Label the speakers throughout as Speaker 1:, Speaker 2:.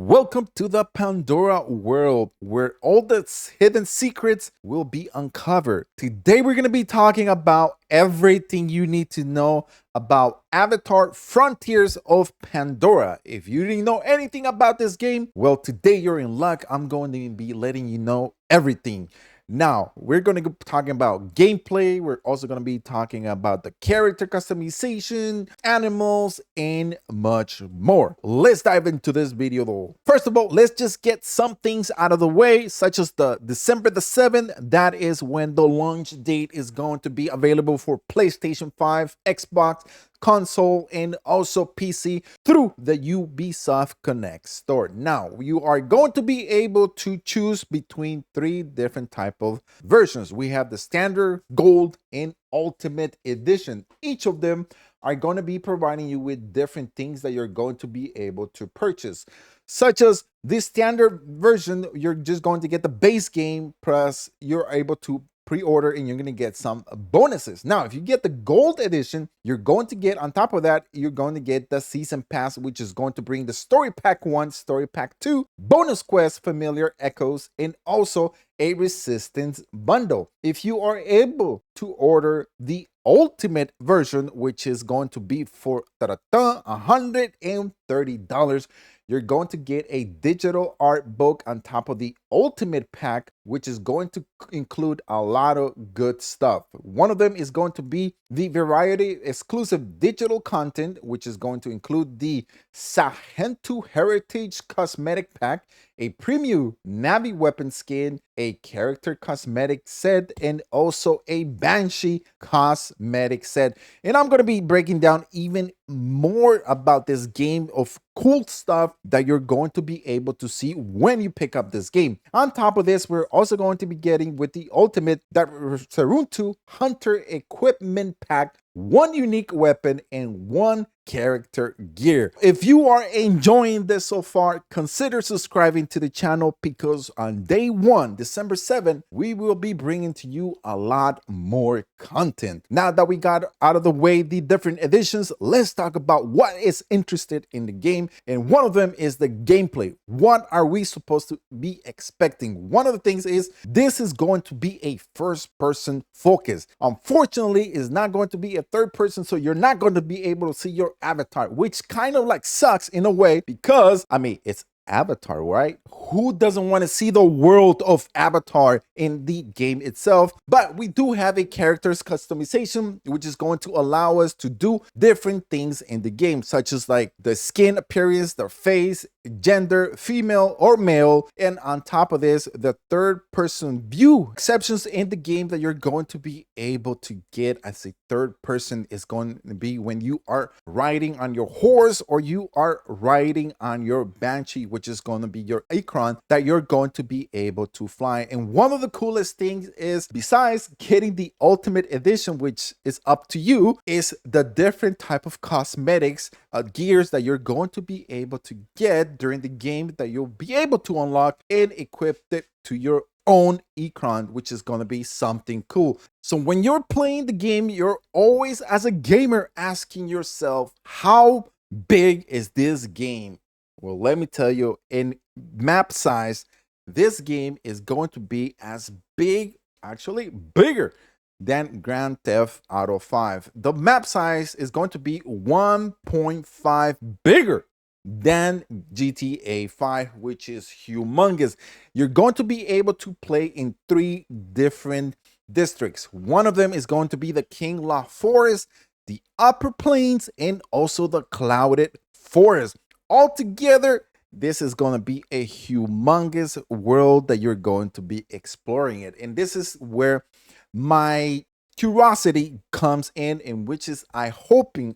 Speaker 1: Welcome to the Pandora world where all the hidden secrets will be uncovered. Today, we're going to be talking about everything you need to know about Avatar Frontiers of Pandora. If you didn't know anything about this game, well, today you're in luck. I'm going to be letting you know everything. Now, we're going to be talking about gameplay. We're also going to be talking about the character customization, animals, and much more. Let's dive into this video though. First of all, let's just get some things out of the way, such as the December the 7th. That is when the launch date is going to be available for PlayStation 5, Xbox, console, and also PC through the Ubisoft Connect store. Now, you are going to be able to choose between three different type of versions. We have the standard, gold, and ultimate edition. Each of them are going to be providing you with different things that you're going to be able to purchase, such as this standard version. You're just going to get the base game, plus you're able to pre-order and you're going to get some bonuses. Now, if you get the gold edition, you're going to get, on top of that, you're going to get the season pass, which is going to bring the story pack 1, story pack 2, bonus quest, familiar echoes, and also a resistance bundle. If you are able to order the ultimate version, which is going to be for $130, you're going to get a digital art book on top of the ultimate pack, which is going to include a lot of good stuff. One of them is going to be the variety exclusive digital content, which is going to include the Sahentu Heritage Cosmetic Pack, a premium Navi weapon skin, a character cosmetic set, and also a Banshee cosmetic set. And I'm going to be breaking down even more about this game of cool stuff that you're going to be able to see when you pick up this game. On top of this, we're also going to be getting with the ultimate that Saruntu Hunter Equipment Pack, one unique weapon and one character gear. If you are enjoying this so far, consider subscribing to the channel, because on day 1, December 7th, we will be bringing to you a lot more content. Now that we got out of the way the different editions, let's talk about what is interested in the game, and one of them is the gameplay. What are we supposed to be expecting? One of the things is this is going to be a first-person focus. Unfortunately, it's not going to be a third person, so you're not going to be able to see your avatar, which kind of like sucks in a way, because I mean, it's Avatar, right? Who doesn't want to see the world of Avatar in the game itself? But we do have a character's customization, which is going to allow us to do different things in the game, such as like the skin appearance, the face, gender, female or male. And on top of this, the third person view exceptions in the game that you're going to be able to get as a third person is going to be when you are riding on your horse or you are riding on your Banshee, which is going to be your Ikron that you're going to be able to fly. And one of the coolest things is, besides getting the ultimate edition, which is up to you, is the different type of cosmetics, gears that you're going to be able to get during the game that you'll be able to unlock and equip it to your own Ikron, which is going to be something cool. So when you're playing the game, you're always, as a gamer, asking yourself, how big is this game? Well, let me tell you, in map size, this game is going to be as big, actually bigger than Grand Theft Auto 5. The map size is going to be 1.5 bigger than GTA 5, which is humongous. You're going to be able to play in 3 different districts. One of them is going to be the King La Forest, the Upper Plains, and also the Clouded Forest. Altogether, this is going to be a humongous world that you're going to be exploring it. And this is where my curiosity comes in which is I'm hoping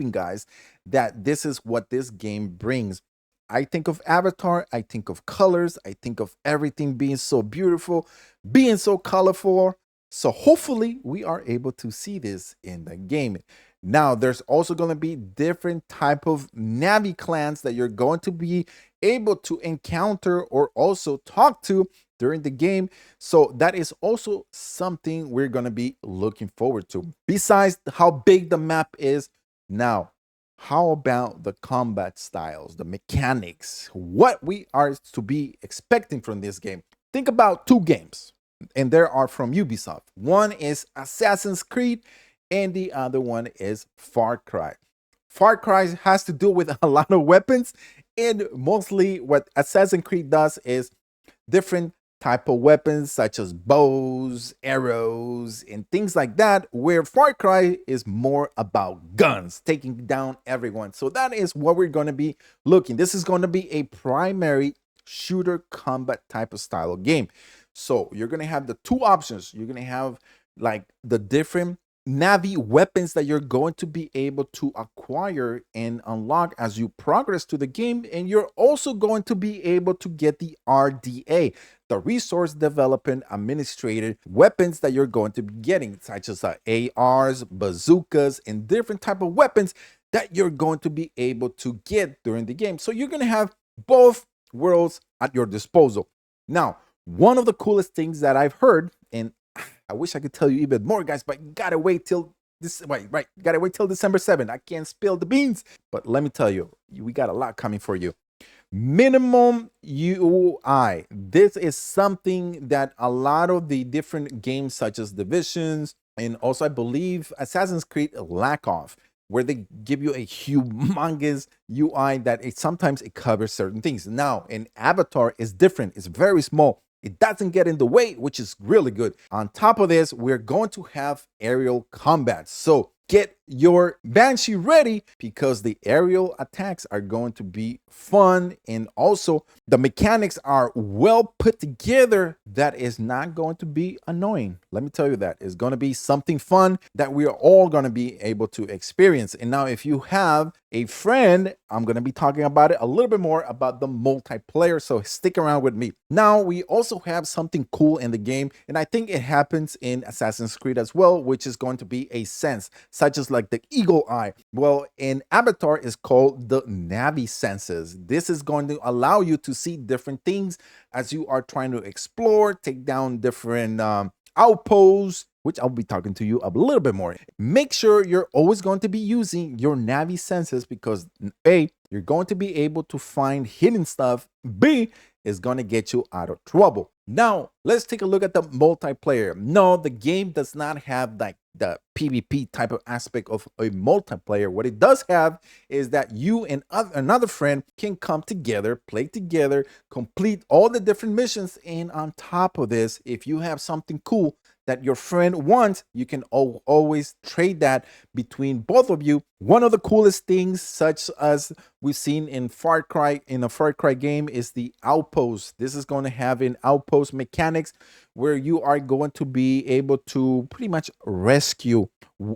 Speaker 1: guys, that this is what this game brings. I think of Avatar, I think of colors, I think of everything being so beautiful, being so colorful. So hopefully we are able to see this in the game. Now, there's also going to be different type of Navi clans that you're going to be able to encounter or also talk to during the game. So that is also something we're going to be looking forward to. Besides how big the map is, now, how about the combat styles, the mechanics, what we are to be expecting from this game? Think about two games, and they are from Ubisoft. One is Assassin's Creed, and the other one is Far Cry. Far Cry has to do with a lot of weapons, and mostly what Assassin's Creed does is different type of weapons such as bows, arrows, and things like that, where Far Cry is more about guns, taking down everyone. So that is what we're going to be looking. This is going to be a primary shooter combat type of style of game. So you're going to have the two options. You're going to have like the different Navi weapons that you're going to be able to acquire and unlock as you progress to the game. And you're also going to be able to get the RDA, the Resource Development Administrated weapons that you're going to be getting, such as ARs, bazookas, and different type of weapons that you're going to be able to get during the game. So you're going to have both worlds at your disposal. Now, one of the coolest things that I've heard, and I wish I could tell you even more, guys, but you gotta wait till this. Right, gotta wait till December 7th. I can't spill the beans, but let me tell you, we got a lot coming for you. Minimum UI. This is something that a lot of the different games, such as Divisions, and also I believe Assassin's Creed, lack of, where they give you a humongous UI that sometimes it covers certain things. Now, in Avatar is different. It's very small. It doesn't get in the way, which is really good. On top of this, we're going to have aerial combat. So get your Banshee ready, because the aerial attacks are going to be fun, and also the mechanics are well put together that is not going to be annoying. Let me tell you that. It's going to be something fun that we are all going to be able to experience. And now if you have a friend, I'm going to be talking about it a little bit more about the multiplayer, so stick around with me. Now we also have something cool in the game, and I think it happens in Assassin's Creed as well, which is going to be a sense, such as like the eagle eye. Well, in Avatar is called the Navi senses. This is going to allow you to see different things as you are trying to explore, take down different outposts, which I'll be talking to you a little bit more. Make sure you're always going to be using your Navi senses, because A, you're going to be able to find hidden stuff. B, is going to get you out of trouble. Now, let's take a look at the multiplayer. No, the game does not have like the PvP type of aspect of a multiplayer. What it does have is that you and another friend can come together, play together, complete all the different missions. And on top of this, if you have something cool that your friend wants, you can always trade that between both of you. One of the coolest things, such as we've seen in Far Cry, in a Far Cry game, is the outpost. This is going to have an outpost mechanics where you are going to be able to pretty much rescue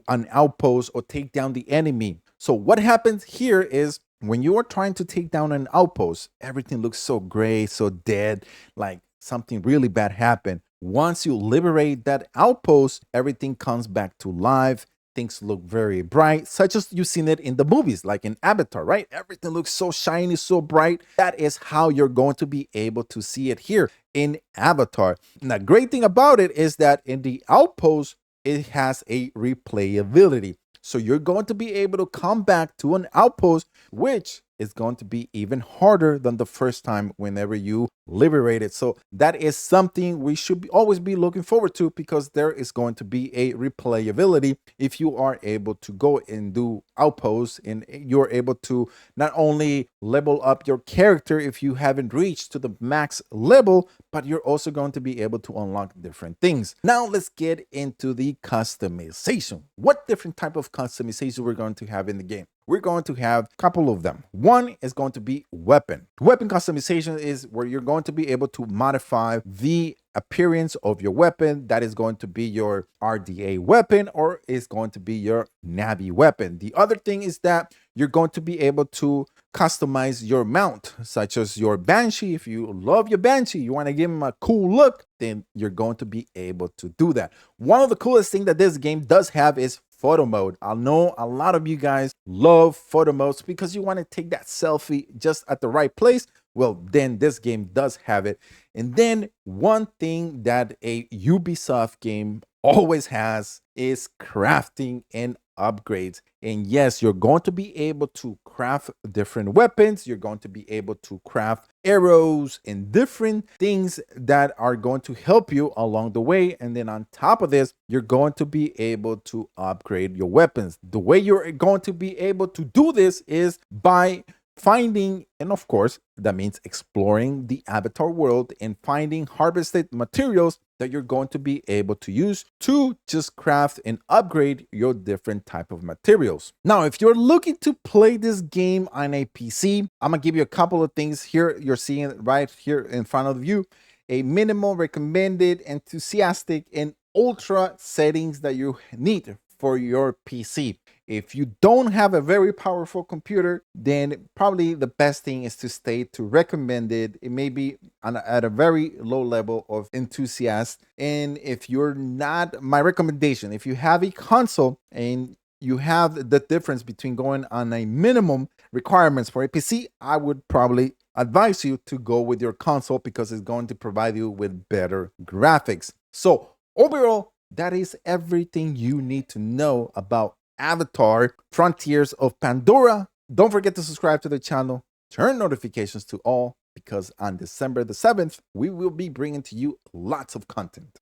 Speaker 1: an outpost or take down the enemy. So what happens here is, when you are trying to take down an outpost, everything looks so gray, so dead, like something really bad happened. Once you liberate that outpost, everything comes back to life. Things look very bright, such as you've seen it in the movies, like in Avatar, right? Everything looks so shiny, so bright. That is how you're going to be able to see it here in Avatar. And the great thing about it is that in the outpost, it has a replayability. So you're going to be able to come back to an outpost, which is going to be even harder than the first time whenever you liberate it. So that is something we should always be looking forward to, because there is going to be a replayability if you are able to go and do outposts, and you're able to not only level up your character if you haven't reached to the max level, but you're also going to be able to unlock different things. Now let's get into the customization. What different type of customization we're going to have in the game? We're going to have a couple of them. One is going to be weapon. Weapon customization is where you're going to be able to modify the appearance of your weapon. That is going to be your RDA weapon, or is going to be your Navi weapon. The other thing is that you're going to be able to customize your mount, such as your Banshee. If you love your Banshee, you want to give him a cool look, then you're going to be able to do that. One of the coolest things that this game does have is photo mode. I know a lot of you guys love photo modes because you want to take that selfie just at the right place. Well, then this game does have it. And then one thing that a Ubisoft game always has is crafting and upgrades. And yes, you're going to be able to craft different weapons. You're going to be able to craft arrows and different things that are going to help you along the way. And then on top of this, you're going to be able to upgrade your weapons. The way you're going to be able to do this is by finding, and of course, that means exploring the Avatar world and finding harvested materials that you're going to be able to use to just craft and upgrade your different type of materials. Now, if you're looking to play this game on a PC, I'm gonna give you a couple of things here. You're seeing it right here in front of you. A minimal, recommended, enthusiastic, and ultra settings that you need for your PC. If you don't have a very powerful computer, then probably the best thing is to stay to recommended. It may be at a very low level of enthusiast. And if you're not, my recommendation, if you have a console and you have the difference between going on a minimum requirements for a PC, I would probably advise you to go with your console because it's going to provide you with better graphics. So overall, that is everything you need to know about Avatar Frontiers of Pandora. Don't forget to subscribe to the channel, turn notifications to all, because on December the 7th, we will be bringing to you lots of content.